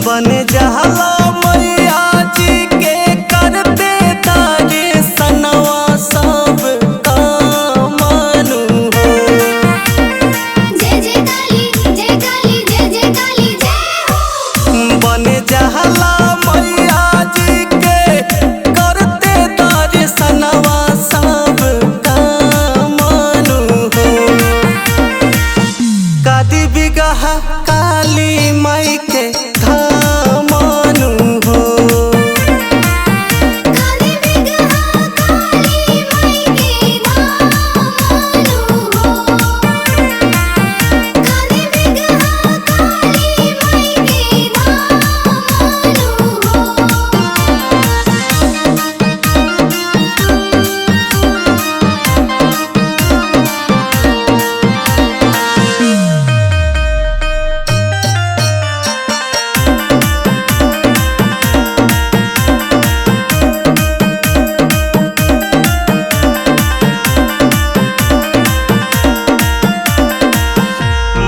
बन जाला मैया जी के करते तारे सनवा सब कामनु हो। जय जय काली जय काली जय जय काली जय हो। बन जाला मैया जी के करते तारे सनवा सब कामनु हो। कादी बिगहा काली माई के धामनु हो। कादी बिगहा काली माई के धामनु हो। कादी बिगहा काली माई के धामनु हो।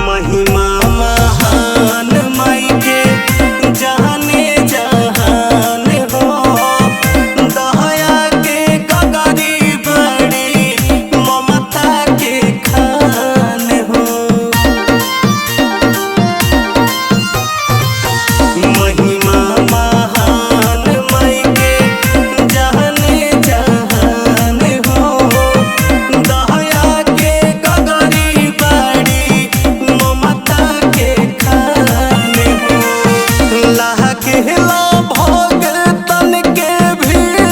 महिमा महान माई के जाने जहान हो। दया के गगरी बड़ी ममता के खान हो। महिमा महान माई के जाने जहान हो। दया के गगरी बड़ी ममता के खान हो। लाकेला भगतन के भीड़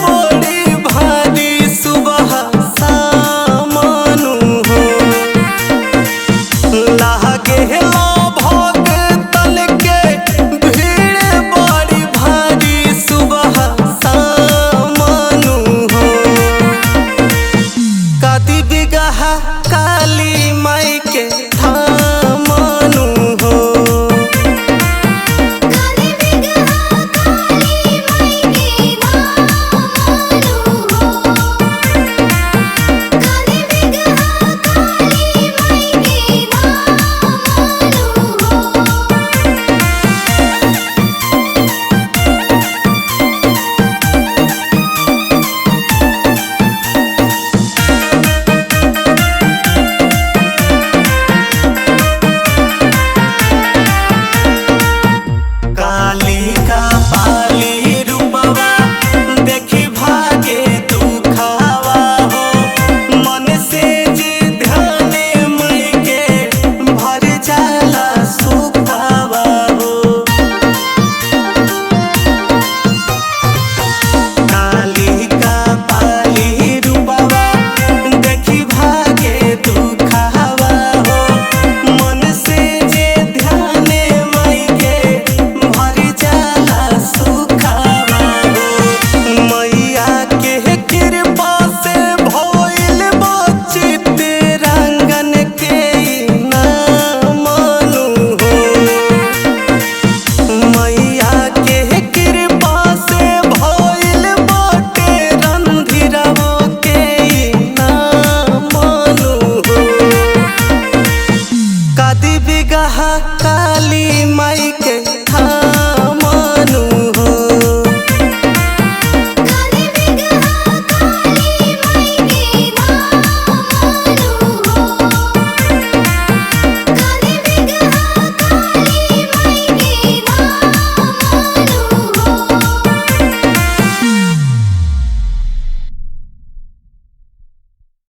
बड़ी भारी सुबह शामनु हो। लाकेला भगतन के भीड़ बड़ी भारी सुबह शामनु हो। कादी बिगहा काली माई के धामनु हो। कादी बिगहा काली माई के धामनु हो। कादी बिगहा काली माई के धामनु हो। काली का पाली रूपवा देखी भागे तू खावा हो। मन से जे ध्याने मई के भर जाला सुखावा हो। काली का पाली रूपवा देखी भागे तू खावा हो। मन से जे ध्याने मई के भर जाला सुखावा हो। मैया के कृपा से भइल बचित रंगन के नामनु हो। मैया के कृपा से भइल बाटे रंधिरवो के नामनु हो। कादी बिगहा काली माई के